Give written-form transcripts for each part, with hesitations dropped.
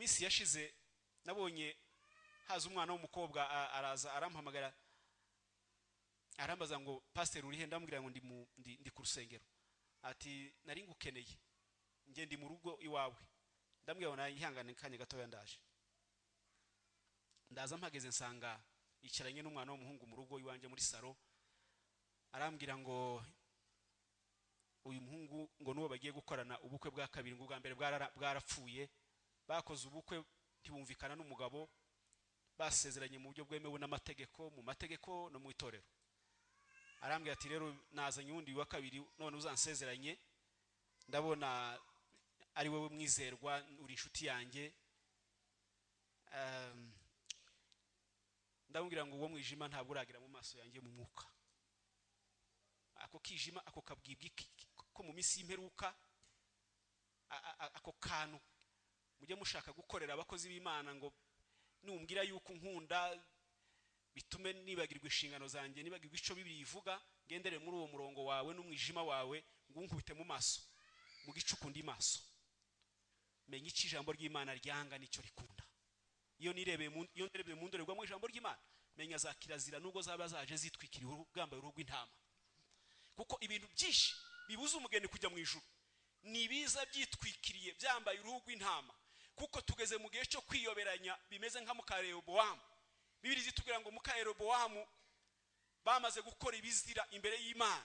minsi yashize nabonye haza umwana w'umukobwa araza arampamagara arambaza ngo pastor urihe, ndamubwira ngo ndi ku rusengero. Ati nari ngukeneye nge ndi mu rugo iwawe. Ndamubwira ngo ihangane kanye gatoya ndaza mpageze nsanga yicaranye n'umwana w'umuhungu mu rugo iwanje muri salo. Arambwira ngo uyu muhungu ngo nuwo bagiye gukorana ubukwe bwa kabiri, ngo bwa mbere bwarapfuye, bakoze ubukwe ntibumvikana n'umugabo, basezeranye mu buryo bwemewe n'amategeko, mu mategeko no mu itorero. Arambwira ati rero nazanye undi wa kabiri none uzansezeranye, ndabona ari wowe mwizerwa, uri inshuti yanjye. Ndamubwira ngo uwo mwijima ntabwo uragira mu maso yanjye mu mwuka. Ako kijima ako kabwibwi ko mu minsi y'imperuka, ako kantu mujye mushaka gukorera abakozi b'Imana ngo numbwira yuko nkunda bitume nibagirwa inshingano zanjye, nibagirwa ico Bibiliya ivuga, ngendere muri uwo murongo wawe n'umwijima wawe ngo unkubite mu maso mu gicukundi maso. Menya iki ijambo ry'Imana ryanga nicyo rikunda. Iyo nirebeye mu ndorerwamo ijambo ry'Imana, menya za kirazira nubwo zaba zaje zitwikiriye urugamba rw'intama. Kuko ibintu byinshi bibuza umugeni kujya mu ijuru nibiza byitwikiriye byambaye uruhu rw'intama. Kuko tugeze mu gihe cyo kwiyoberanya bimeze nka muka Rehobowamu. Bibiliya zitubwira ngo muka Rehobowamu bamaze gukora ibizira imbere y'Imana.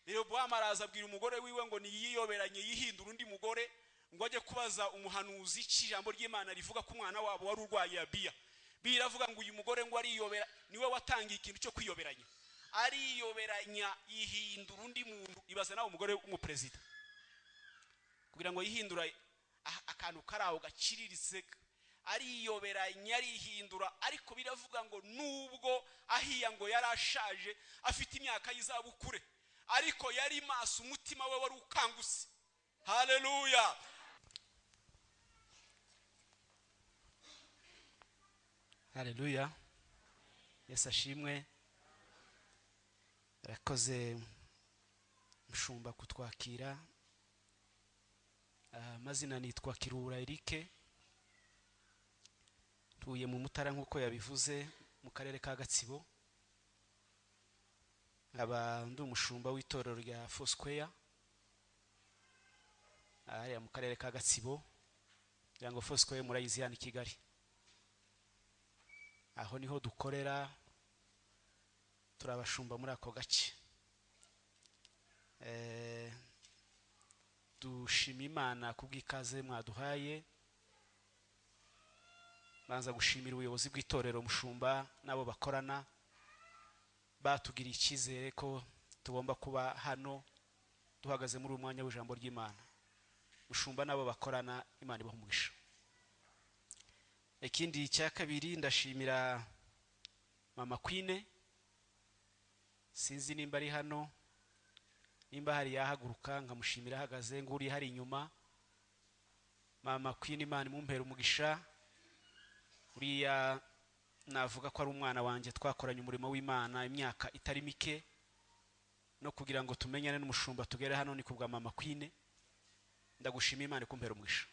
Rehobowamu araza abwira umugore wiwe ngo niyiyoberanye yihindura undi mugore, ngo ajye kubaza umuhanuzi ijambo ry'Imana rivuga ko umwana wabo wari urwaye Abiya. Biravuga ngo uyu mugore ngo ariyoberanya, niwe watangiye ikintu cyo kwiyoberanya. Ariyoberanya yihindura undi muntu. Ibaze nawe umugore w'umuperezida kugira ngo yihindura akantu karaho gaciriritse, ariyoberanya arihindura. Ariko biravuga ngo nubwo Ahiya ngo yarashaje afite imyaka y'izabukure, ariko yari maso, umutima we wari ukanguse. Haleluya. Haleluya. Yesu ashimwe. Rakoze mushumba kutwakira. Mazina nitwa Kirura Eric, tuye mu Mutara nkuko yabivuze mu karere ka Gatsibo. Aba ndi umushumba w'itorero rya Foursquare ari mu karere ka Gatsibo. Yango Foursquare murayizi hano i Kigali. Aho niho dukorera, turabashumba muri ako gace. Dushima Imana kubw'ikaze mwaduhaye. Banza gushimira ubuyobozi bw'itorero, mushumba nabo bakorana, batugiriye icyizere ko tugomba kuba hano duhagaze muri umwanya w'ijambo ry'Imana. Mushumba nabo bakorana, Imana ibahe umugisha. Ikindi cya kabiri ndashimira Mama Queen. Sinzi nimba ari hano, nimba hari yahaguruka nkamushimira ahagaze, nguri hari inyuma. Mama Queen, Imana imumpera umugisha. Uriya navuga ko ari umwana wanjye, twakoranye umurimo w'Imana imyaka itari mike, no kugira ngo tumenyane n'umushumba tugere hano ni kubwa Mama Queen. Ndagushima Imana ikumpera umugisha.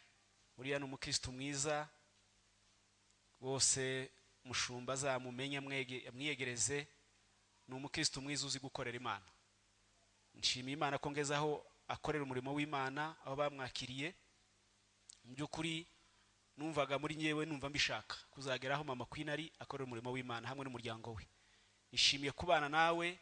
Uriya ni umukristo mwiza wose, mushumba azamumenya mwiyegereze, ni umukristo mwiza uzi gukorera Imana. Nshima Imana ko ngezaho akorera umurimo w'Imana aho bamwakiriye. Mu byukuri numvaga muri nyewe numva mbishaka kuzageraho Mama Queen ari akorera umurimo w'Imana hamwe n'umuryango we. Nishimiye kubana nawe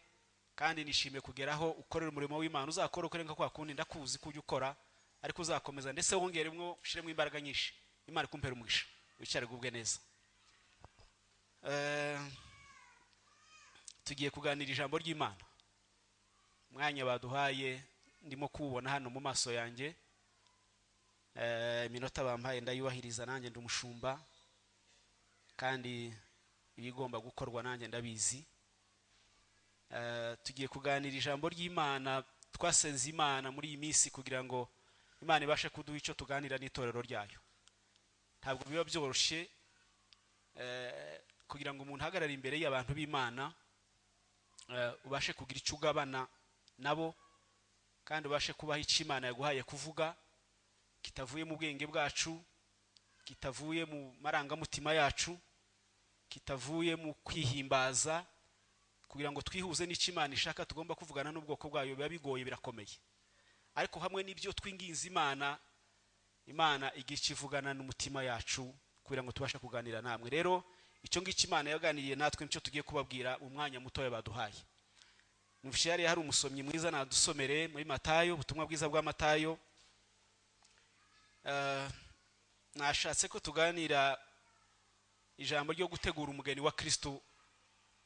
kandi nishimiye kugeraho ukorera umurimo w'Imana. Uzakora ukorenga kwa kundi ndakuzi kujya ukora, ariko uzakomeza ndetse wongeremwo ushiremo imbaraga nyinshi. Imana ikumpera umugisha, wicare gubwe neza. Tugiye kuganira ijambo ry'Imana. Mwanya baduhaye ndimo kubona hano mu maso yanjye. Minota bampaye ndayubahiriza, nanjye ndumushumba kandi ibigomba gukorwa nanjye ndabizi. Tugiye kuganira ijambo ry'Imana. Twasenze Imana muri iyi minsi kugira ngo Imana ibashe kuduha icyo tuganira n'itorero ryayo. Ntabwo biba byoroshye kugira ngo umuntu hagarare imbere y'abantu b'Imana, ubashe kugira icyo ugabana nabo kandi ubashe kubaha icyo Imana yaguhaye kuvuga, kitavuye mu bwenge bwacu, kitavuye mu marangamutima yacu, kitavuye mu kwihimbaza, kugira ngo twihuze n'Imana ishaka tugomba kuvugana n'ubwoko bwayo biba bigoye, birakomeye. Ariko hamwe n'ibyo twinginze Imana igikivugana n'umutima yacu kugira ngo tubashe kuganira namwe. Rero icyo ngicyo Imana yaganiriye natwe nicyo tugiye kubabwira mu mwanya muto baduhaye. Mufishari hari umusomyi mwiza nadusomere muri Matayo, ubutumwa bwiza bwa Matayo. Nashatse ko tuganira ijambo ryo gutegura umugeni wa Kristo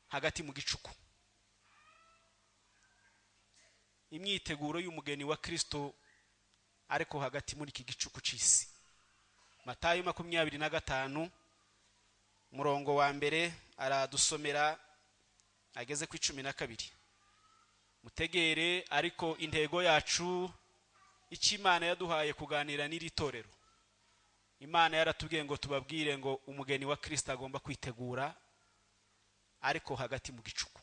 hagati mu gicuku. Imyiteguro y'umugeni wa Kristo ariko hagati muri iki gicuku cy'isi. Matayo 25 murongo wa mbere aradusomera ageze ku 12. Mutegere ariko intego yacu Imana yaduhaye kuganira n'iri torero. Imana yaratubwiye ngo tubabwire ngo umugeni wa Kristo agomba kwitegura ariko hagati mu gicuku.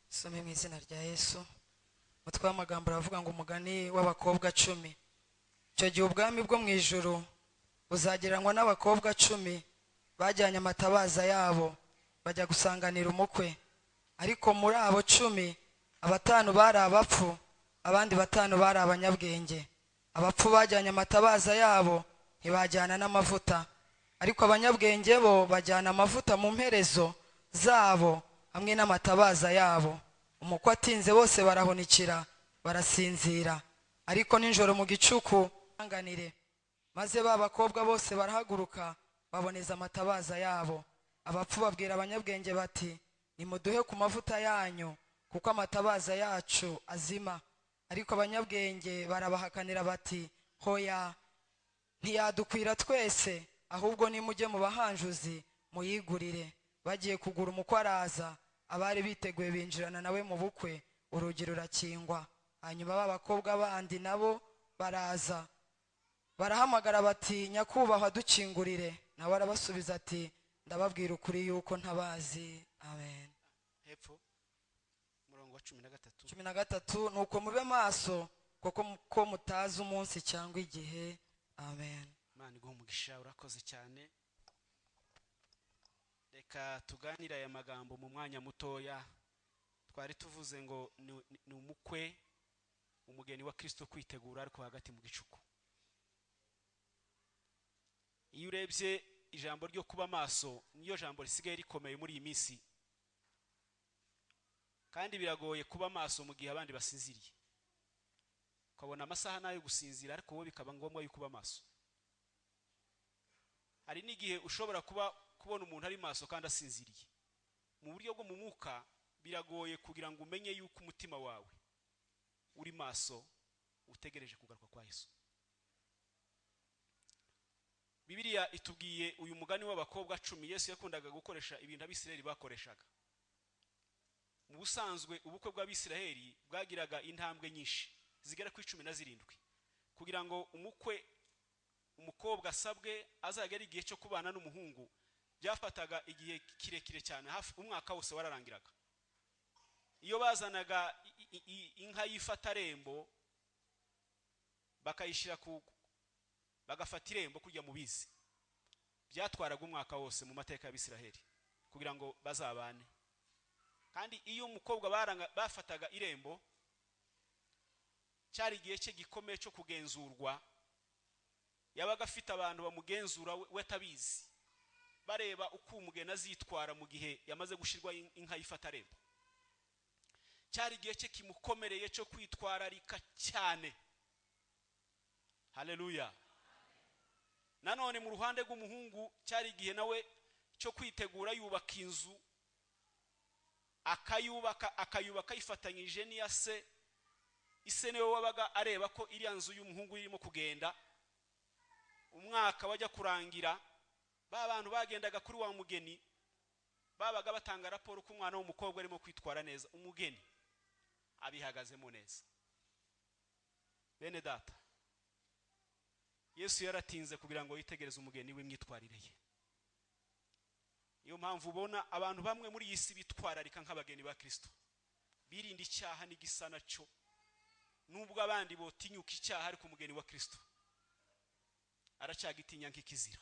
Some mu izina rya Yesu. Mutwe w'amagambo aravuga ngo umugani w'abakobwa 10. Cyo gihe ubwami bwo mu ijuru buzagereranywa n'abakobwa 10 bajyanye amatabaza yabo bajya gusanganira umukwe. Ariko muri abo 10 abatanu bari abapfu, abandi 5 bari abanyabwenge. Abapfu bajyanye amatabaza yabo ntibajyana n'amavuta, ariko abanyabwenge bo bajyana amavuta mu mperezo zabo hamwe n'amatabaza yabo. Umukwe atinze bose barahunikira barasinzira, ariko ninjoro mu gicuku anganire. Maze babakobwa bose barahaguruka baboneza amatabaza yabo. Abapfu babwira abanyabwenge bati, nimuduhe ku mavuta yanyu kuko amatabaza yacu azima. Ariko abanyabwenge barabahakanira bati, hoya, ntiyadukwira twese, ahubwo nimujye mu bahanjuzi muyigurire. Bagiye kugura umukwe araza, abari biteguye binjirana nawe mu bukwe, urugi rurakingwa. Hanyuma babakobwa bandi nabo baraza, barahamagara bati, nyakubahwa dukingurire. Nawe arabasubiza ati, ndababwira ukuri yuko ntabazi. Amen. Hepfo murongo wa 13. 13 nuko mube maso kuko mutazi umunsi cyangwa igihe. Amen. Imana iguhe umugisha, urakoze cyane. Reka tuganira aya magambo mu mwanya mutoya. Twari tuvuze ngo ni umukwe, umugeni wa Kristo kwitegura ariko hagati mu gicuku. Iyo urebye ijambo ryo kuba maso niyo jambo risigaye rikomeye muri iyi minsi, kandi biragoye kuba maso mu gihe abandi basinziriye. Ukabona amasaha nayo gusinzira ariko wowe bikaba ngombwa yuko kuba maso. Hari n'igihe ushobora kubona umuntu ari maso kandi asinziriye. Mu buryo bwo mu mwuka biragoye kugira ngo umenye yuko umutima wawe uri maso utegereje kugaruka kwa Yesu. Bibiliya itubwiye uyu mugani w'abakobwa 10 Yesu yakundaga gukoresha ibintu abisirayeli bakoreshaga. Mu busanzwe ubukwe bw'abisirayeli bwagiraga intambwe nyinshi zigera ku 17 kugira ngo umukobwa asabwe azagera igihe cyo kubana n'umuhungu. Byafataga igihe kirekire cyane, hafi umwaka wose wararangiraga. Iyo bazanaga inka y'ifatarembo bakayishira bagafata irembo kujya mu bizi, byatwaraga umwaka wose mu mateka y'Abisiraheli kugira ngo bazabane. Kandi iyo umukobwa bafataga irembo cyari igihe cye gikomeye cyo kugenzurwa. Yabaga afite abantu bamugenzura we atabizi, bareba uko umugeni azitwara mu gihe yamaze gushirwa inka y'ifatarembo. Cyari igihe cye kimukomereye cyo kwitwararika cyane. Haleluya. Nanone mu ruhande rw'umuhungu cyari igihe nawe cyo kwitegura yubaka inzu, akayubaka yifatanyije n'iya se. Ise niwe wabaga areba ko iriya nzu y'umuhungu irimo kugenda. Umwaka wajya kurangira, bantu bagendaga kuri wa mugeni babaga batanga raporo ko umwana w'umukobwa arimo kwitwara neza, umugeni abihagazemo neza. Bene data, Yesu yaratinze kugira ngo yitegereze umugeni w'imyitwarire ye. Iyo mpamvu ubona abantu bamwe muri iyi si bitwararika nk'abageni ba Kristo, birinda icyaha n'igisa nacyo, nubwo abandi botinyuka icyaha ariko umugeni wa Kristo aracyagitinya nk'ikizira.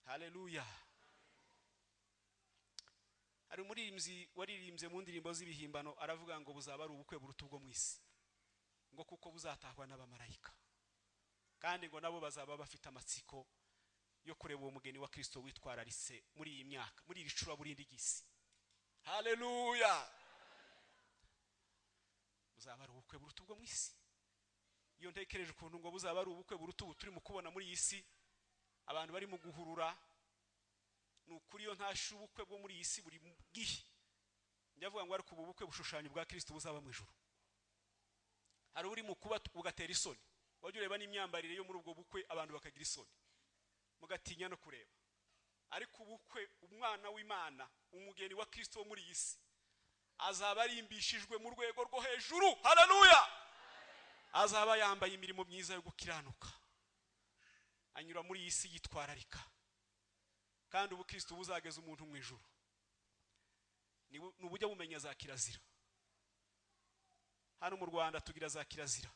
Haleluya. Ari umuririmbyi waririmbye mu ndirimbo z'ibihimbano aravuga ngo buzaba ari ubukwe buruta ubwo mu isi, ngo kuko buzatahwa n'abamarayika, kandi ngo nabo bazaba bafite amatsiko yo kureba uwo mugeni wa Kristo witwararitse muri iyi myaka, muri iri cura burindi gisi. Haleluya. Buzaba ari ubukwe buruta ubwo mu isi. Iyo ntekereje ukuntu ngo buzaba ari ubukwe buruta ubu turi mu kubona muri iyi si, abantu bari mu guhurura, nukuri yo ntashe ubukwe bwo muri iyi si buri gihe. Ndavuga ngo ariko ubu bukwe bushushanya bwa Kristo buzaba mu ijuru. Hari uri mu kuba ugatera isoni, wajya ureba n'imyambarire yo muri ubwo bukwe abantu bakagira isoni, mugatinya no kureba. Ariko ubukwe umwana w'Imana, umugeni wa Kristo muri iyi si, azaba arimbishijwe mu rwego rwo hejuru. Haleluya. Azaba yambaye imirimo myiza yo gukiranuka, anyura muri iyi si yitwararika, kandi ubu Kristo buzageza umuntu mu ijuru. Nubujya bumenya za kirazira. Hano mu Rwanda tugira za kirazira.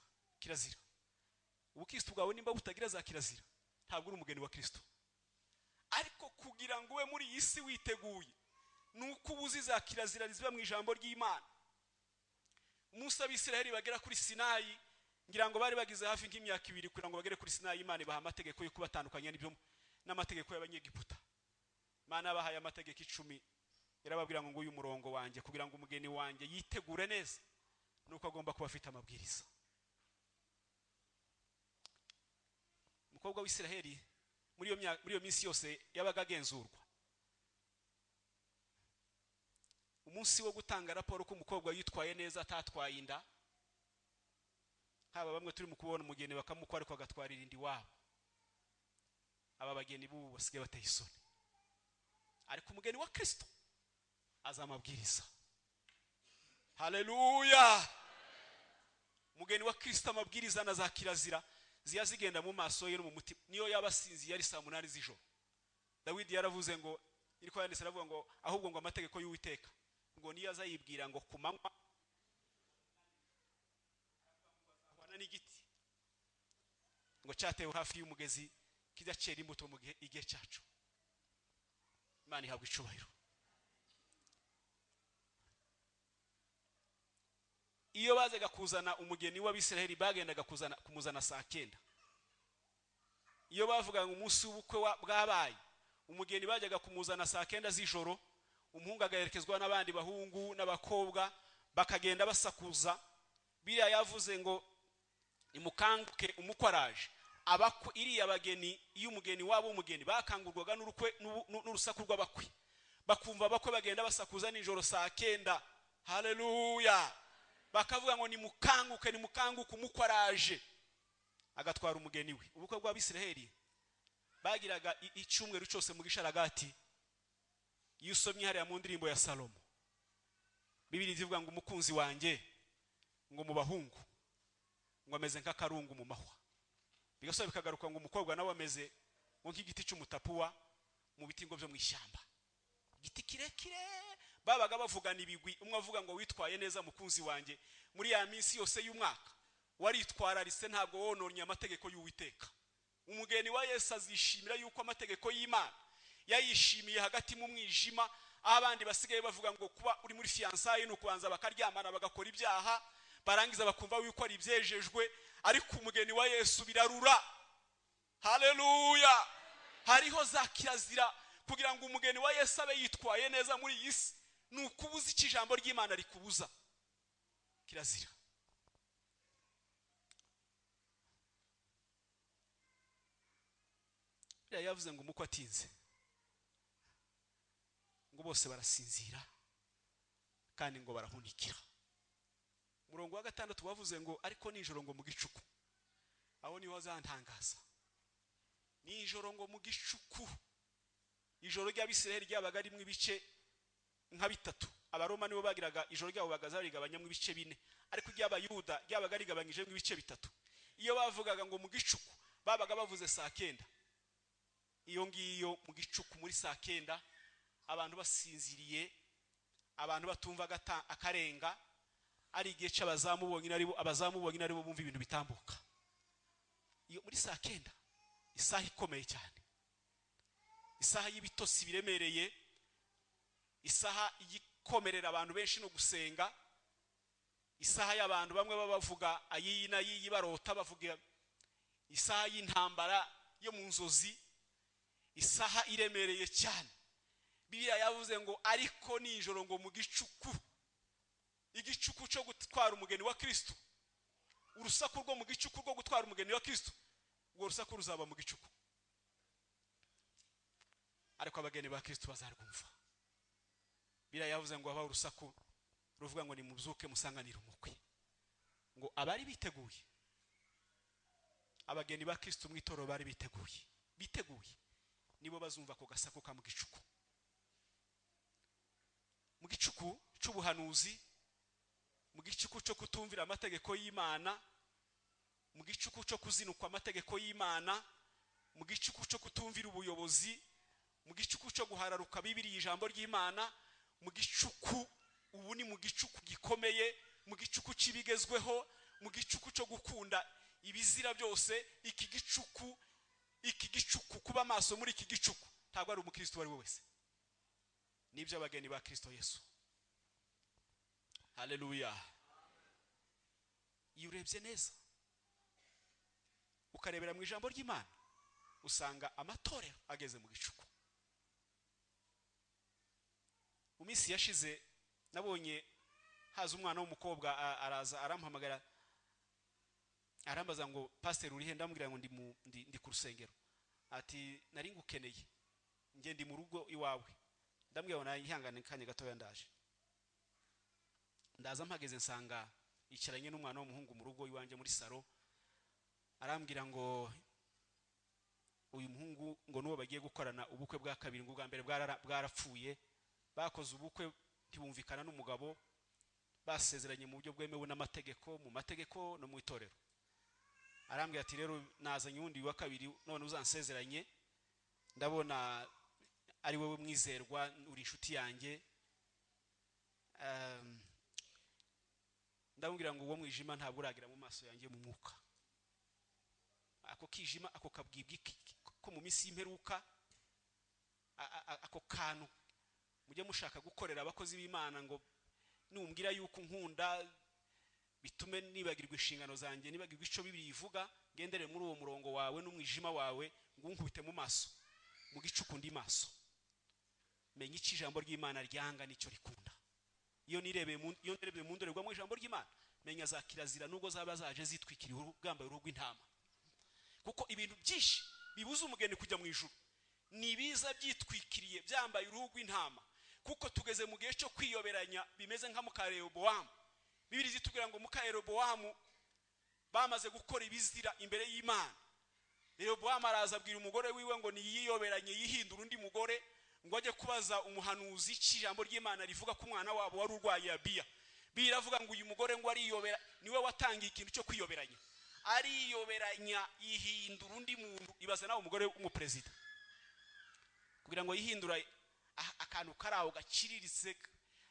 Ubu Kristo bwawe nimba butagira za kirazira, ntabwo uri umugeni wa Kristo. Ariko kugira ngo ube muri iyi si witeguye, nuko ubuzi za kirazira ziba mu ijambo ry'Imana. Musa b'Isiraheli bagera kuri Sinayi, ngira ngo bari bagize hafi nk'imyaka 2 kugira ngo bagere kuri Sinayi, Imana ibaha amategeko yo kubatandukanya n'ibyo n'amategeko y'abanyegiputa. Imana bahaye amategeko 10, irababwira ngo uyu murongo wanje kugira ngo umugeni wanje yitegure neza, nuko agomba kuba afite amabwiriza. Umukobwa w'Isiraheli muri iyo minsi yose yabaga agenzurwa. Umunsi wo gutanga raporo ko umukobwa yitwaye neza atatwaye inda, haba bamwe turi mu kubona umugeni bakamukwa ariko agatwarira indi wabo, aba bageni bubu basigaye bateye isoni. Ariko umugeni wa Kristo azamabwiriza. Haleluya. Umugeni wa Kristo amabwiriza na za kirazira ziyazigenda mu maso ye no mu mutima. Niyo yabasinzi yari 8 z'ijoro. Dawidi yaravuze ngo, iriko yanditse aravuga ngo ahubwo ngo amategeko y'Uwiteka ngo niyo azayibwira ngo kumanywa wana n'igiti ngo cyatewe hafi y'umugezi kidacera imbuto mu gihe cyacu. Imana ihabwa icubahiro. Iyo bazaga kuzana umugeni w'Abisiraheli bagendaga kumuzana saa 9. Iyo bavuga ngo umunsi w'ubukwe bwabaye, umugeni bajyaga kumuzana saa 9 z'ijoro, umuhungu agaherekezwa n'abandi bahungu n'abakobwa bakagenda basakuza. Biriya yavuze ngo imukanguke umukwaraje. Abakwe iri abageni, iyo umugeni wabo umugeni bakangurwaga n'urusaku rw'abakwe, bakumva abakwe bagenda basakuza nijoro saa 9. Haleluya. Bakavuga ngo nimukanguke umukwaraje, agatwara umugeni we. Ubukwe bw'Abisiraheli bagiraga icyumweru cyose mu gisharagati. Iyo usomye hariya mu ndirimbo ya Salomo, Bibiri zivuga ngo umukunzi wanjye ngo mu bahungu ngo ameze nk'akarungu mu mahwa. Bigasoba bikagaruka ngo umukobwa nawe ameze ngo nk'igiti cy'umutapuwa mu biti ngo byo mu ishyamba. Igiti kirekire babaga bavugana ibigwi. Umwe avuga ngo witwaye neza mukunzi wanjye, muri ya minsi yose y'umwaka waritwararitse, ntabwo wononye amategeko y'Uwiteka. Umugeni wa Yesu azishimira yuko amategeko y'Imana yayishimiye hagati mu mwijima, aho abandi basigaye bavuga ngo kuba uri muri fiançailles no kubanza bakaryamana bagakora ibyaha, barangiza bakumva yuko ari ibyejejwe. Ariko umugeni wa Yesu birarura. Haleluya. Hariho za kirazira kugira ngo umugeni wa Yesu abe yitwaye neza muri iyi si, nukubuza ikijambo ry'Imana rikubuza. Kirazira. Yavuze ngo umukwe atinze ngo bose barasinzira kandi ngo barahunikira. Murongo wa 6 wavuze ngo ariko nijoro ngo mu gicuku. Aho niho azantangaza. Nijoro ngo mu gicuku. Ijoro ry'Abisiraheli ryabaga ari mu ibice nka 3. Abaroma nibo bagiraga ijoro ryabo bagaza rigabanya mu ibice 4, ariko ry'Abayuda ryabaga rigabanyije mu ibice 3. Iyo bavugaga ngo mu gicuku babaga bavuze saa 9. Iyo ngiyo mu gicuku muri saa 9 abantu basinziriye, abantu batumva akarenga, ari igihe cy'abazamu bonyine aribo bumva ibintu bitambuka. iyo muri saa 9 isaha ikomeye cyane, isaha y'ibitotsi biremereye, isaha igikomerera abantu benshi no gusenga, isaha y'abantu bamwe bavuga ayina yibarota, bavuga isaha y'intambara yo mu nzozi, isaha iremereye cyane. Bibiliya yavuze ngo ariko nijoro ngo mu gicuku, igicuku cyo gutwara umugeni wa Kristo, urusaku rwo mu gicuku rwo gutwara umugeni wa Kristo, urwo rusaku ruzaba mu gicuku, ariko abageni ba Kristo bazarwumva. Bibiliya yavuze ngo aba urusaku ruvuga ngo nimubyuke musanganire umukwe, ngo abari biteguye, abageni ba Kristo mu itoro bari biteguye nibo bazumva ko gasaku ka mu gicuku, mu gicuku cy'ubuhanuzi, mu gicuku cyo kutumvira amategeko y'Imana, mu gicuku cyo kuzinukwa amategeko y'Imana, mu gicuku cyo kutumvira ubuyobozi, mu gicuku cyo guhararuka Bibiliya ijambo ry'Imana, mu gicuku, ubu ni mu gicuku gikomeye, mu gicuku cy'ibigezweho, mu gicuku cyo gukunda ibizira byose. Iki gicuku kuba maso muri iki gicuku ntabwo ari umukristo wari wese, nibyo abageni ba Kristo Yesu. Haleluya. Iyo urebye neza ukarebera mu ijambo ry'Imana, usanga amatorero ageze mu gicuku. Mu minsi yashize nabonye haza umwana w'umukobwa araza arampamagara, arambaza ngo pastor urihe? Ndamubwira ngo ndi ku rusengero. Ati nari ngukeneye, nge ndi mu rugo iwawe. Ndambwira ngo nayihangane kanye gatoya ndaje. Ndaza mpageze nsanga icaranye n'umwana w'umuhungu mu rugo iwanje muri saro. Arambwira ngo uyu muhungu ngo nuwo bagiye gukorana ubukwe bwa kabiri, ngo bwa mbere bwarapfuye, bakoze ubukwe ntibumvikana n'umugabo, basezeranye mu buryo bwemewe n'amategeko, mu mategeko no mu itorero. Arambwira ati rero nazanye undi wa kabiri, none uzansezeranye, ndabona ari wowe mwizerwa, uri inshuti yanjye. Ndamubwira ngo uwo mwijima ntabwo uragira mu maso yanjye mu mwuka. Ako kijima, ako kabwibwi ko mu minsi y'imperuka, ako kantu mujye mushaka gukorera abakozi b'Imana ngo numbwira yuko nkunda bitume nibagirwa inshingano zanjye, nibagirwa ico Bibiliya ivuga, ngendere muri uwo murongo wawe n'umwijima wawe, ngo unkubite mu maso mu gicuku ndi maso. Menya iki ijambo ry'Imana ryanga nicyo rikunda. Iyo nirebeye mu ndorerwa mu ijambo ry'Imana, menya za kirazira nubwo zaba zaje zitwikiriye urugamba y'uruhu rw'intama, kuko ibintu byinshi bibuza umugeni kujya mu ijuru nibiza byitwikiriye byambaye uruhu rw'intama, kuko tugeze mu gihe cyo kwiyoberanya bimeze nka muka Rehobowamu. Bibiliya zitubwira ngo muka Rehobowamu bamaze gukora ibizira imbere y'Imana. Rehobowamu araza abwira umugore wiwe ngo niyiyoberanye yihindura undi mugore, ngo ajye kubaza umuhanuzi ijambo ry'Imana rivuga ko umwana wabo wari urwaye Abiya. Biravuga ngo uyu mugore ngo ariyobera, niwe watangiye ikintu cyo kwiyoberanya, ariyoberanya yihindura undi muntu. Ibaza nawe umugore w'umuperezida kugira ngo yihindura akantu karaho gaciriritse,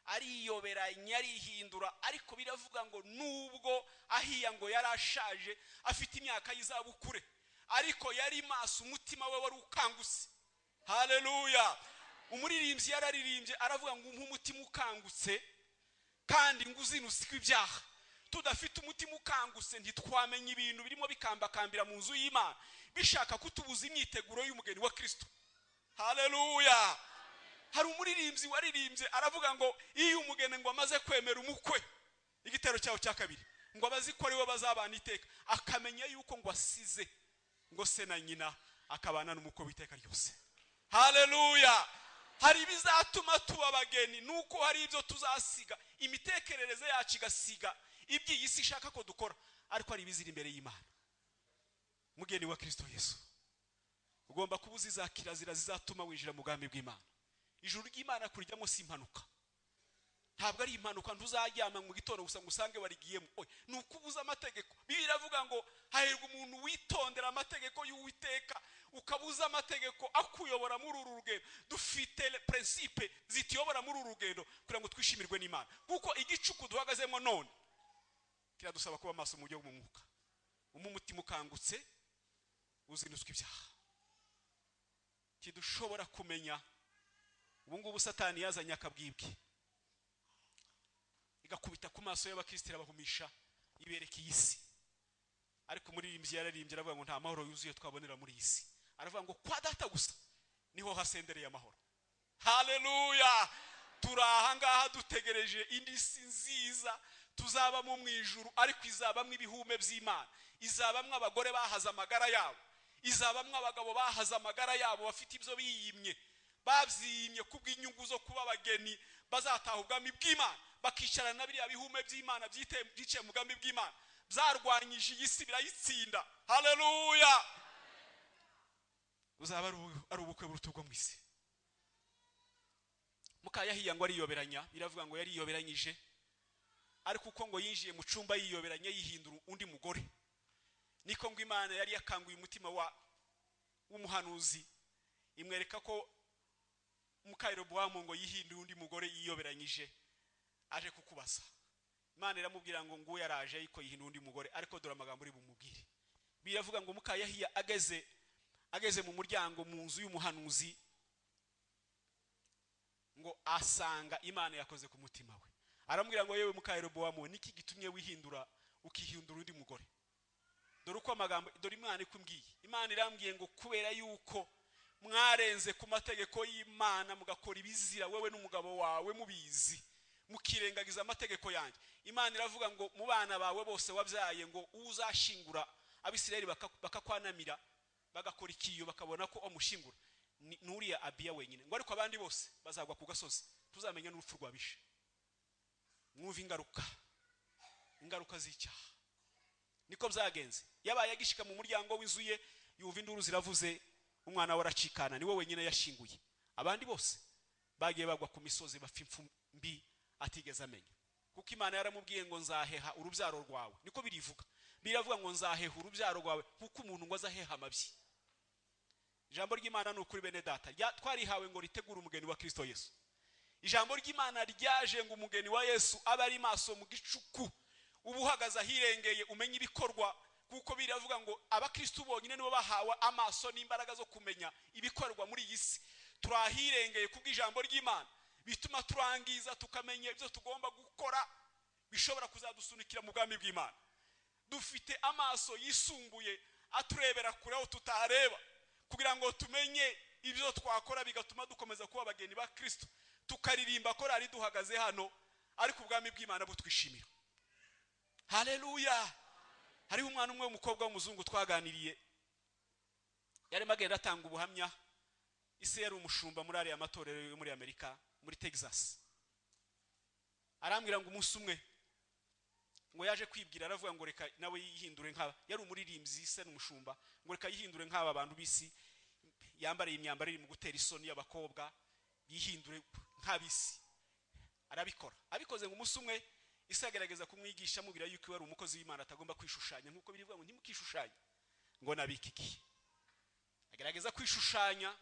ariyoberanya arihindura. Ariko biravuga ngo nubwo Ahiya ngo yarashaje afite imyaka y'izabukure, ariko yari maso, umutima we wari ukangutse. Haleluya. Umuririmbyi yararirimbye aravuga ngo umutima ukangutse kandi nguzinutse kw'ibyaha. Tudafite umutima ukangutse ntitwamenya ibintu birimo bikambakambira mu nzu y'Imana bishaka kutubuza imyiteguro y'umugeni wa Kristo. Haleluya. Hari umuririmbyi waririmbye aravuga ngo iyo umugeni ngo amaze kwemera umukwe igitero cyawo cya kabiri, ngo abazi ko ari we bazabana iteka, akamenya yuko ngo asize ngo se na nyina, akabana n'umukwe w'iteka ryose. Haleluya. Hari bizatuma tuba abageni, nuko hari ibyo tuzasiga, imitekerereze yacu igasiga iby'isi ishaka ko dukora, ariko hari ibizira imbere y'Imana. Mugeni wa Kristo Yesu, ugomba kubuza za kirazira zizatuma winjira mu bwami bw'Imana. Ijuru ry'Imana kurijyamo si impanuka, ntabwo ari impanuka. Ntuzajyama mu gitondo gusa ngo usange warigiyemo, nukubuza amategeko. Bibiliya iravuga ngo hahirwa umuntu witondera amategeko y'Uwiteka, ukabuza amategeko akuyobora muri uru rugendo. Dufite principe zituyobora muri uru rugendo kugira ngo twishimirwe n'Imana, kuko igicuku duhagazemo none kiradusaba kuba maso mu buryo bw'umwuka, umutima ukangutse, uzinutswe ibyaha. Kidushobora kumenya ubu ngubu Satani yazanye akabwibwe igakubita ku maso y'abakristo abahumisha ibereka iyi si. Ariko umuririmbyi yararimbye aravuga ngo nta mahoro yuzuye twabonera muri iyi si, aravuga ngo kwa data gusa niho hasendereye amahoro. Haleluya! Turaha ngaha dutegereje indi si nziza tuzaba mu mwijuru, ariko izabamwe ibihume by'Imana, izabamwe abagore bahaza amagara yabo, izabamwe abagabo bahaza amagara yabo bafite ibyo biyimye, babyimye kubw'inyungu zo kuba abageni bazataha ubwami bw'Imana, bakicarana na biriya bihume by'Imana byiciye mu bwami bw'Imana, byarwanyije iyi si birayitsinda. Haleluya! Uzaba ari ubukwe burutugo mu isi. Mukayahiya ngo ariyoberanya, biravuga ngo yariyoberanyije, ariko uko ngo yinjiye mu cumba yiyoberanya yihindura undi mugore, niko ngo Imana yari yakanguye umutima w'umuhanuzi imwereka ko Mukayerobowamu ngo yihindura undi mugore yiyoberanyije aje kukubaza. Imana iramubwira ngo nguye yaraje ariko yihindura undi mugore, ariko dore amagambo uri bumubwire. Biravuga ngo Mukayahiya ageze mu muryango mu nzu y'umuhanuzi ngo asanga Imana yakoze ku mutima we. Aramubwira ngo yewe Mukayerobowamu, niki gitumye wihindura ukihindura undi mugore? Dore uko amagambo, dore Imana ikumbwiye. Imana irambwiye ngo kubera yuko mwarenze ku mategeko y'Imana mugakora ibizira wewe n'umugabo wawe mubizi, mukirengagiza amategeko yanjye. Imana iravuga ngo mu bana bawe bose wabyaye ngo uzashingura Abisirayeli bakakwanamira bagakora ikiyo bakabona ko umushingura nuriya Abiya wenyine, ngo ariko abandi bose bazagwa ku gasozi tuzamenya n'urupfu rwabishe. Mwumva ingaruka z'icyaha. Niko byagenze. Yabaye agishika mu muryango w'inzu ye yumva induru ziravuze, umwana we aracikana, niwe wenyine yashinguye. Abandi bose bagiye bagwa ku misozi bapfa impfu mbi atigeze amenya, kuko Imana yaramubwiye ngo nzaheha urubyaro rwawe. Niko birivuga, biravuga ngo nzaheha urubyaro rwawe kuko umuntu ngo azaheha amabyi. Ijambo ry'Imana ni ukuri bene data, twarihawe ngo ritegure umugeni wa Kristo Yesu. Ijambo ry'Imana ryaje ngo umugeni wa Yesu abe ari maso mu gicuku, ubu uhagaze ahirengeye umenye ibikorwa, kuko biravuga ngo abakristo bonyine nibo bahawe amaso n'imbaraga zo kumenya ibikorwa muri iyi si. Turahirengeye kubw'ijambo ry'Imana, bituma turangiza tukamenya ibyo tugomba gukora bishobora kuzadusunikira mu bwami bw'Imana. Dufite amaso yisumbuye aturebera kure aho tutareba, kugira ngo tumenye ibyo twakora bigatuma dukomeza kuba abageni ba Kristo, tukaririmba ko ari duhagaze hano ariko ubwami bw'Imana butwishimira. Haleluya! Hariho umwana umwe w'umukobwa w'umuzungu twaganiriye, yari magenda atanga ubuhamya. Ise yari umushumba muri ariya matorero yo muri Amerika, muri Texas. Arambwira ngo umunsi umwe ngo yaje kwibwira, aravuga ngo reka nawe yihindure nk'aba, yari umuririmbyi ise n'umushumba, ngo reka yihindure nk'aba bantu bisi yambariye imyambaro iri mu gutera isoni y'abakobwa, yihindure nk'abisi. Arabikora. Abikoze ngo umunsi umwe Ise agerageza kumwigisha amubwira yuko ari umukozi w'Imana atagomba kwishushanya, nkuko birivuga ngo ntimukishushanye. Ngo nabikiki agerageza kwishushanya,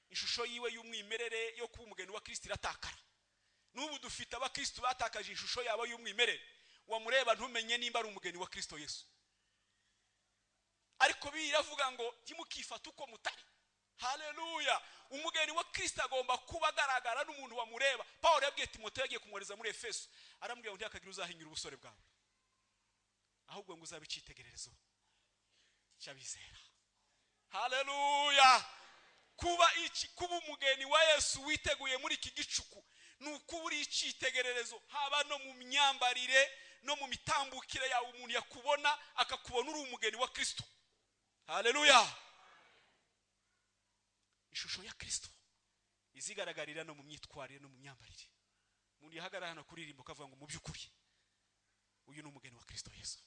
ishusho yiwe y'umwimerere yo kuba umugeni wa Kristo iratakara. N'ubu dufite abakristo batakaje ishusho yabo y'umwimerere, wamureba ntumenye nimba ari umugeni wa Kristo Yesu. Ariko biravuga ngo timukifata uko mutari. Haleluya! Umugeni wa Kristo agomba kuba agaragara n'umuntu wamureba. Paulo yabwiye Timoteyo yagiye kumworeza muri Efeso, arambwira ngo ntiyakagira uzahinyura ubusore bwawe, ahubwo ngo uzabicitegererezo cyabizera. Haleluya! Kuba umugeni wa Yesu witeguye muri iki gicuku nukuburi icitegererezo, haba no mu myambarire no mu mitambukire yawe, umuntu yakubona akakubona uri umugeni wa Kristo. Haleluya! Ishusho ya Kristo izigaragarira no mu myitwarire no mu myambarire. Umuntu yahagarara hano kuririmba akavuga ngo mu byukuri uyu ni umugeni wa Kristo Yesu.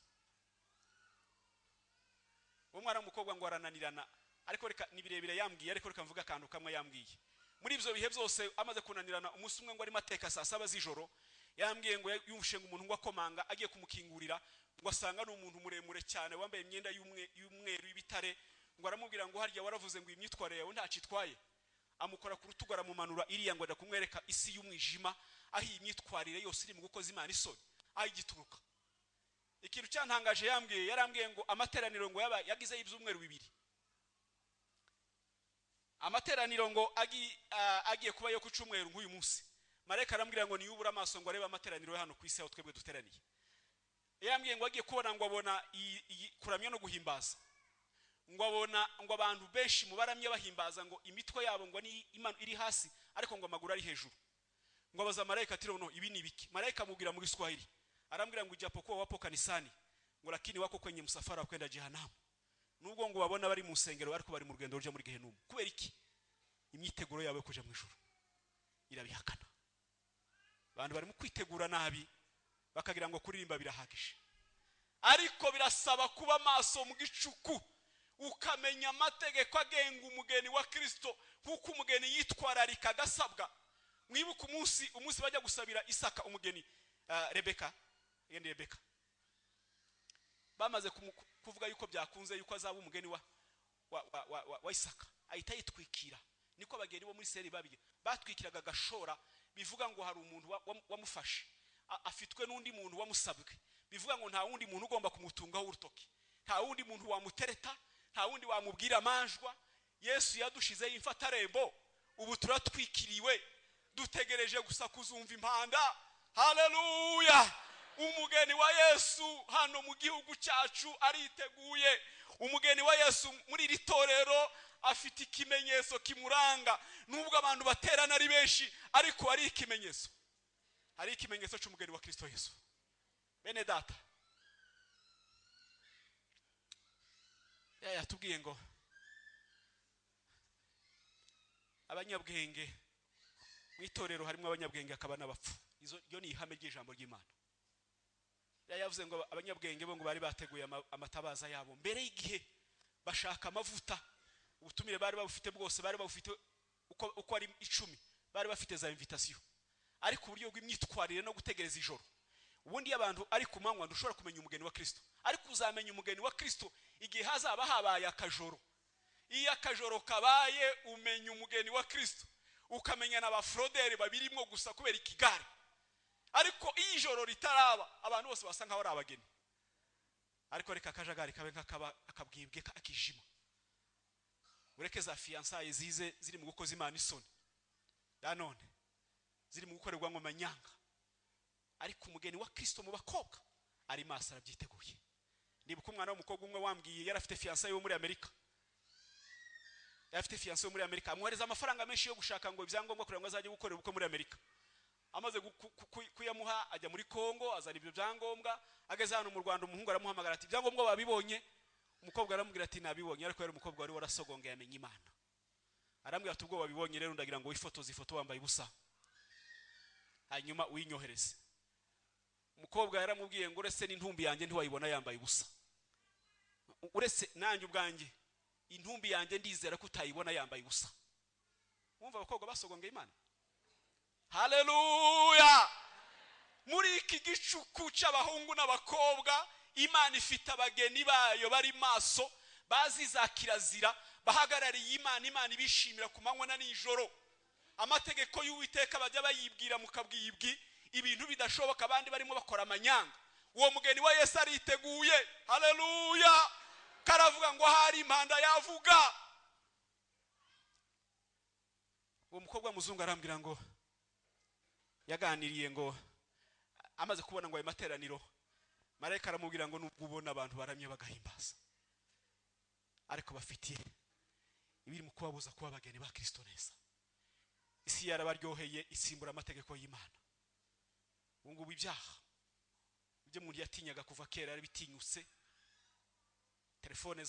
Umwana w'umukobwa ngo arananirana, ariko reka nibirebire yambwiye, ariko reka mvuga akantu kamwe yambwiye. Muri ibyo bihe byose amaze kunanirana, umunsi umwe ngo ari mateka saa 7 z'ijoro, yambwiye ngo yumvishe ngo umuntu wakomanga agiye kumukingurira, ngo asanga ni umuntu muremure cyane wambaye imyenda y'umweru y'ibitare, ngo aramubwira ngo harya waravuze ngo imyitwarire yawe ntacitwaye. Amukora ku rutugu aramumanura iriya ngo ndakumwereka isi y'umwijima, aho imyitwarire yose iri mu gukoza Imana isoni ayigituruka. Ikintu cyantangaje yarambwiye ngo amateraniro ngo yagize ibyumweru 2. amateraniro ngo agiye kuba yo ku cyumweru nk'uyu munsi marayika arambwira ngo niyubura amaso ngo arebe amateraniro hano ku isi aho twebwe duteraniye. Yambwiye ngo agiye kubona ngo abona kuramya no guhimbaza, ngo abona ngo abantu benshi mu baramye bahimbaza ngo imitwe yabo ngo ni iri hasi ariko ngo amaguru ari hejuru. Ngo abaza marayika ati no ibi ni biki? Marayika amubwira mu Kiswahili arambwira ngo ijapokuwa wapo kanisani ngo lakini wako kwenye msafara kwenda jehanamu. Nubwo ngo babona bari mu nsengero ariko bari mu rugendo rujya muri Gehenumu. Kubera iki? Imyiteguro yawe kuja mu ijuru irabihakana. Abantu bari mu kwitegura nabi bakagira ngo kuririmba birahagije, ariko birasaba kuba maso mu gicuku ukamenya amategeko agenga umugeni wa Kristo nkuko umugeni yitwararika gasabwa. Mwibuka umunsi bajya gusabira Isaka umugeni Rebeka bamaze kuvuga yuko byakunze yuko azaba umugeni wa Isaka ahita yitwikira. Niko abageni bo muri Seri babige batwikiraga gashora, bivuga ngo hari umuntu wamufashe afitwe n'undi muntu wamusabwe, bivuga ngo nta wundi muntu ugomba kumutungaho urutoki, nta wundi muntu wamutereta, nta wundi wamubwira amanjwa. Yesu yadushizeho imfatarembo, ubu turatwikiriwe dutegereje gusa kuzumva impanda. Haleluya! Umugeni wa Yesu hano mu gihugu cyacu ariteguye. Umugeni wa Yesu muri iri torero afite ikimenyetso kimuranga. Nubwo abantu baterana ari benshi ariko ari ikimenyetso, hari ikimenyetso cy'umugeni wa Kristo Yesu. Bene data, yatubwiye ngo abanyabwenge mu itorero harimo abanyabwenge akaba n'abapfu. Iyo ni ihame ry'ijambo ry'Imana. Yavuze ngo abanyabwenge bo ngo bari bateguye amatabaza yabo mbere y'igihe, bashaka amavuta. Ubutumire bari babufite bwose, bari babufite uko ari 10, bari bafite za invitation, ariko uburyo bw'imyitwarire no gutegereza ijoro. Ubundi abantu ari ku manywa ndushobora kumenya umugeni wa Kristo, ariko uzamenya umugeni wa Kristo igihe hazaba habaye akajoro. Iyo akajoro kabaye umenya umugeni wa Kristo, ukamenya n'abafrodere babirimo gusa kubera ikigare. Ariko iyo ijoro ritaraba abantu bose basa nkaho ari abageni, ariko reka akajagari kabe akabwibwe akijima. Ureke za fiançailles zize ziri mu gukoza Imana isoni, danone ziri mu gukorerwa ngo manyanga, ariko umugeni wa Kristo mu bakobwa ari maso arabyiteguye. Ndibuka umwana w'umukobwa umwe wambwiye yari afite fiançailles yo muri Amerika, amwohereza amafaranga menshi yo gushaka ngo ibyangombwa kugira ngo azajye gukorera ubukwe muri Amerika. Amaze kuyamuha ajya muri Kongo azana ibyo byangombwa, ageze hano mu Rwanda umuhungu aramuhamagara ati ibyangombwa babibonye? Umukobwa aramubwira ati nabibonye, ariko yari umukobwa wari warasogongeye amenya Imana. Arambwira ati ubwo babibonye rero ndagira ngo wifotoze ifoto wambaye ubusa hanyuma uyinyohereze. Umukobwa yaramubwiye ngo uretse n'intumbi yanjye ntiwayibona yambaye ubusa, uretse nanjye ubwanjye intumbi yanjye ndizera ko utayibona yambaye ubusa. Mwumva abakobwa basogongeye Imana. Haleluya! Muri iki gicuku cy'abahungu n'abakobwa Imana ifite abageni bayo bari maso, bazi za kirazira, bahagarariye Imana ibishimira ku manywa na nijoro. Amategeko y'Uwiteka bajya bayibwira mukabwibwi ibintu bidashoboka, abandi barimo bakora amanyanga. Uwo mugeni wa Yesu ariteguye. Haleluya! Karavuga ngo hari impanda yavuga. Uwo mukobwa muzungu arambwira ngo yaganiriye ngo amaze kubona ngo ayo materaniro, marayika aramubwira ngo nubwo ubona abantu baramye bagahimbaza, ariko bafitiye ibiri mu kubabuza kuba abageni ba Kristo neza. Isi yarabaryoheye isimbura amategeko y'Imana. Ubungubu ibyaha ibyo umuntu yatinyaga kuva kera ari bitinyutse. Telefone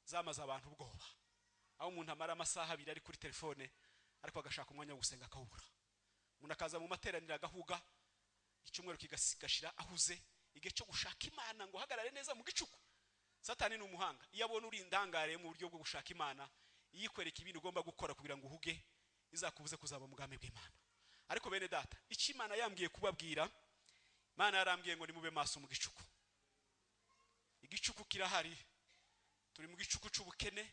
zamaze abantu ubwoba, aho umuntu amara amasaha 2 ari kuri telefone ariko agashaka umwanya wo gusenga akawubura. Umuntu akaza mu materaniro agahuga, icyumweru kigashira ahuze, igihe cyo gushaka Imana ngo hagarare neza mu gicuku. Satani ni umuhanga, iyo abona uri indangare mu buryo bwo gushaka Imana, yikwereka ibintu ugomba gukora kugira ngo uhuge, izakubuze kuzaba mu bwami bw'Imana. Ariko bene data, icyo Imana yambwiye kubabwira, Imana yarambwiye ngo nimube maso mu gicuku. Igicuku kirahari, turi mu gicuku cy'ubukene,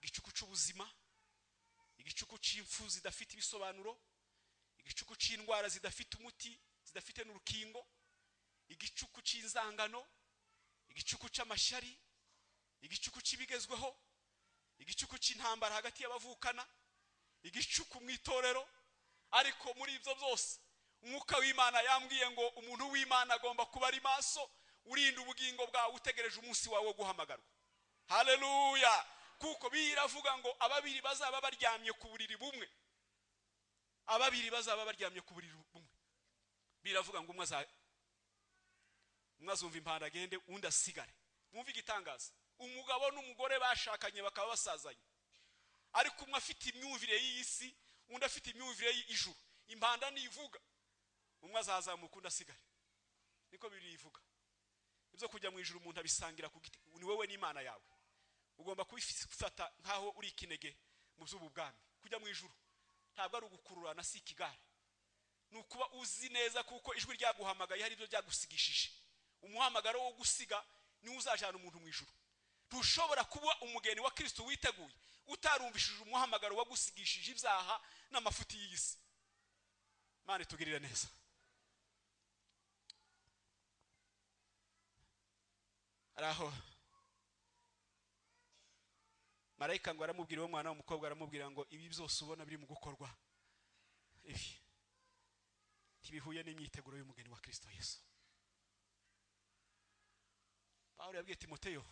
igicuku cy'ubuzima, igicuku cy'imfu zidafite ibisobanuro, igicuku cy'indwara zidafite umuti, zidafite n'urukingo, igicuku cy'inzangano, igicuku cy'amashyari, igicuku cy'ibigezweho, igicuku ica intambara hagati y'abavukana, igicuku mu itorero. Ariko muri ibyo byose umwuka w'Imana yambwiye ngo umuntu w'Imana agomba kuba ari maso, urinda ubugingo bwawe, utegereje umunsi wawe wo guhamagarwa. Haleluya! Kuko biravuga ngo ababiri bazaba baryamye ku buriri bumwe, ababiri bazaba baryamye ku buriri bumwe. Biravuga ngo umwe azumva impanda agende, undi asigare. Mwumva igitangaza, umugabo n'umugore bashakanye bakaba basazanye, ariko umwe afite imyumvire y'isi, undi afite imyumvire y'ijuru. Impanda nivuga umwe azazamuka, undi asigare. Niko bibiri ivuga. Ibyo kujya mu ijuru umuntu abisangira ku giti, ni wowe n'Imana yawe. Ugomba kubifata nkaho uri ikinege mu by'ubwami. Kujya mu ijuru ntabwo ari ugukururana, si ikigare. Nukuba uzi neza kuko ijwi ryaguhamagaye hari ibyo ryagusigishije. Umuhamagaro wo gusiga ni uzajana umuntu mu ijuru. Tushobora kuba umugeni wa Kristo witeguye utarumvishije umuhamagaro wagusigishije ibyaha n'amafuti y'isi. Mane tugirira neza. Araho marayika ngo aramubwira, uwo mwana w'umukobwa aramubwira ngo ibi byose ubona biri mu gukorwa, ibi ntibihuye n'imyiteguro y'umugeni wa Kristo Yesu. Pawulo yabwiye Timoteyo,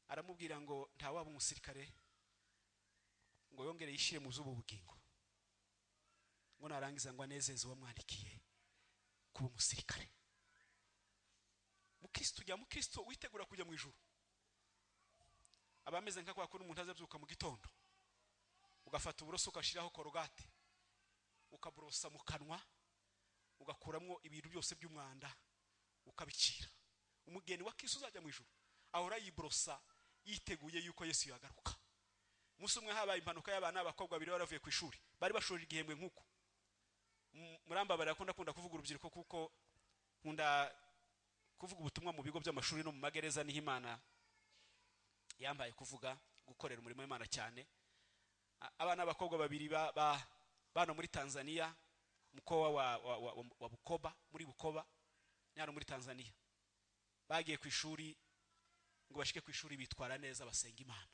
aramubwira ngo nta waba umusirikare ngo yongere yishire mu zubu bugingo, ngo narangiza ngo anezeze uwamwandikiye kuba umusirikare. Mukristo ujya mukristo witegura kujya mu ijuru. Abameze nka kwa kuno umuntu azabyuka mu gitondo, ugafata uburoso ukashiraho korogate, ukabrosa mu kanwa, ugakuramwo ibintu byose by'umwanda, ukabicira. Umugeni wa Kristo uzajya mu ijuru ahora yibrosa, yiteguye yuko Yesu yagaruka. Musi umwe habaye impanuka y'abana abakobwa babiri baravuye ku ishuri, bari bashoje igihembwe nkuko. Murambabara kunda kuvuga urubyiruko kuko nkunda kuvuga ubutumwa mu bigo by'amashuri no mu magereza, niho Imana yambaye kuvuga gukorera umurimo w'Imana cyane. Abana abakobwa babiri bano muri Tanzania, mukowa wa Bukoba, muri Bukoba nyaro muri Tanzania, bagiye ku ishuri ngo bashike ku ishuri bitwara neza, basenga Imana.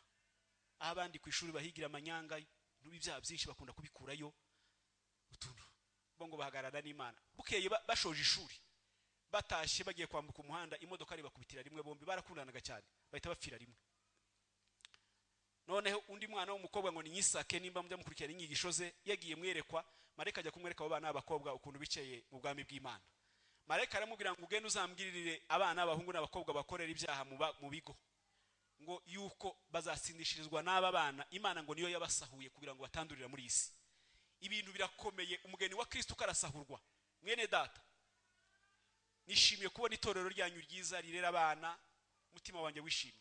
Abandi ku ishuri bahigira amanyanga n'ibyaha byinshi, bakunda kubikurayo utuntu bongo bahagarara n'Imana. Bukeye bashoje ishuri, batashe bagiye kwambuka umuhanda, imodoka ari bakubitira rimwe, bombi barakundanaga cyane, bahita bapfira rimwe. Noneho undi mwana w'umukobwa ngo ni Nyisake, nimba mujya mukurikira inyigisho ze, yagiye mwerekwa, marayika ajya kumwereka abo bana b'abakobwa ukuntu biceye mu bwami bw'Imana. Marayika aramubwira ngo ugende uzambwirire abana b'abahungu n'abakobwa bakorera ibyaha mu bigo, ngo yuko bazasindishirizwa n'aba bana, Imana ngo niyo yabasahuye kugira ngo batandurira muri isi. Ibintu birakomeye, umugeni wa Kristo karasahurwa. Mwene data, nishimiye kubona itorero ryanyu ryiza rirera abana, umutima wanjye wishimye.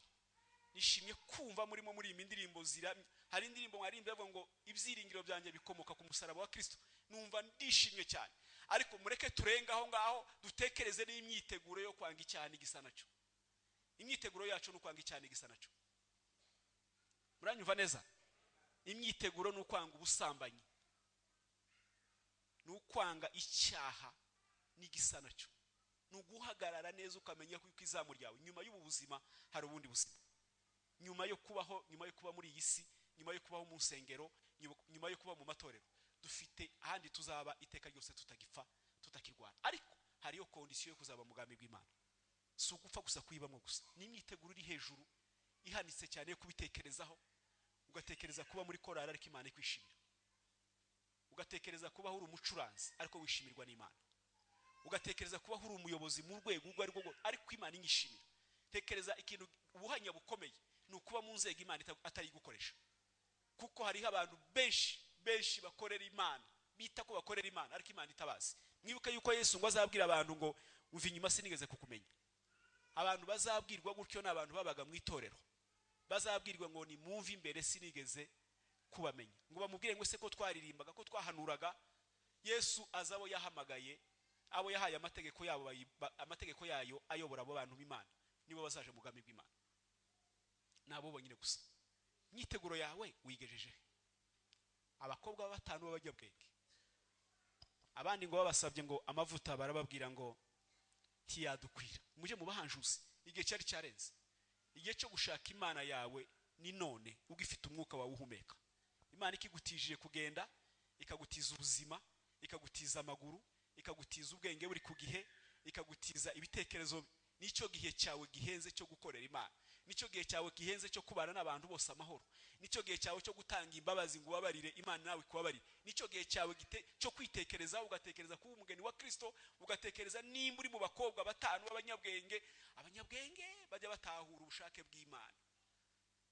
Nishimiye kumva murimo muri indirimbo ziramye. Hari indirimbo mwarimbe bavuga ngo ibyiringiro byanjye bikomoka ku musaraba wa Kristo. Numva ndishimye cyane. Ariko mureke turenga aho ngaho, dutekereze n'imyiteguro yo kwanga icyaha n'igisa naco. Imyiteguro yacu no kwanga icyaha n'igisa naco. Muranyumva neza? Imyiteguro no kwanga ubusambanyi, no kwanga icyaha n'igisa naco, no guhagarara neza ukamenya ko izamu ryawe nyuma y'ubu buzima hari ubundi buzima. Nyuma yo kubaho, nyuma yo kuba muri iyi si, nyuma yo kubaho mu nsengero, nyuma yo kuba mu matorero, dufite ahandi tuzaba iteka ryose, tutagipfa tutakirwana. Ariko hariyo kondisiyo yo kuzaba mu bwami bw'Imana. Si ugupfa gusa kuyibamo gusa, n'imyiteguro iri hejuru ihanitse cyane yo kubitekerezaho. Ugatekereza kuba muri korali ariko Imana ikwishimira, ugatekereza kuba uri umucuranzi ariko wishimirwa n'Imana, ugatekereza kuba uri umuyobozi mu rwego urwo ari rwo ariko Imana ingishimira. Tekereza ikintu ubuhanya bukomeye ni ukuba mu nzego Imana atari gukoresha. Kuko hariho abantu benshi bakorera Imana, bita ko bakorera Imana ariko Imana itabazi. Mwibuke yuko Yesu ngo azabwira abantu ngo umva inyuma sinigeze kukumenya. Abantu bazabwirwa gutyo n'abantu babaga mu itorero, bazabwirwa ngo ni mumva imbere sinigeze kubamenya. Ngo bamubwire ngo se ko twaririmbaga, ko twahanuraga. Yesu azabo yahamagaye, abo yahaye amategeko yabo, amategeko yayo ayobora abo bantu b'Imana, nibo bazaje mu bwami bw'Imana. Nabo bonyine gusa. Myiteguro yawe wigejeje. Abakobwa batanu b'abajya bwenge, abandi ngo babasabye ngo amavuta, barababwira ngo tiyadukwira, muje mu bahanjuzi. Igihe cyari cyarenze, igihe cyo gushaka Imana yawe ni none ugifite umwuka wawe uhumeka. Imana ikigutijije kugenda, ikagutiza ubuzima, ikagutiza amaguru, ikagutiza ubwenge buri ku gihe, ikagutiza ibitekerezo. Nicyo gihe cyawe gihenze cyo gukorera Imana, nicyo gihe cyawe gihenze cyo kubana n'abantu bose amahoro, nicyo gihe cyawe cyo gutanga imbabazi ngo ubabarire Imana nawe kubabarire, nicyo gihe cyawe cyo kwitekereza, ugatekereza kuba umugeni wa Kristo, ugatekereza nimba uri mu bakobwa batanu b'abanyabwenge. Abanyabwenge bajya batahura ubushake bw'Imana,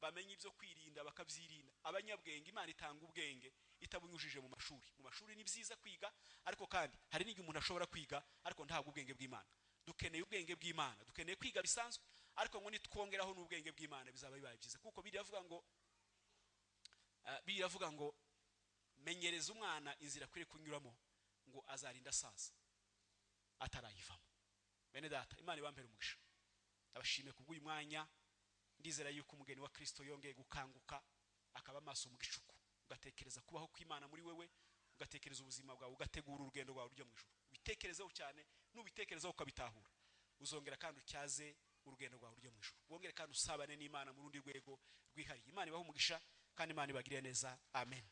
bamenye ibyo kwirinda bakabyirinda. Abanyabwenge Imana itanga ubwenge itabunyujije mu mashuri. Mu mashuri ni byiza kwiga, ariko kandi hari n'igihe umuntu ashobora kwiga ariko ntabwo ubwenge bw'Imana. Dukeneye ubwenge bw'Imana, dukeneye kwiga bisanzwe, ariko ngo nitwongeraho n'ubwenge bw'Imana bizaba bibaye byiza. Kuko biravuga ngo menyereza umwana inzira akwiriye kunyuramo ngo azarinda asaza atarayivamo. Bene data, Imana ibampere umugisha. Abashime kubw'uyu mwanya. Ndizera yuko umugeni wa Kristo yongeye gukanguka akaba amaso mu gicuku, ugatekereza kubaho kw'Imana muri wewe, ugatekereza ubuzima bwawe, ugategura urugendo rwawe rujya mu ijuru. Ubitekerezeho cyane, nubitekerezaho ukabitahura, uzongera kandi ucyaze urugendo rwawe rujya mu ijuru. Wongere kandi usabane n'Imana mu rundi rwego rwihariye. Imana ibahe umugisha kandi Imana ibagirire neza. Amen.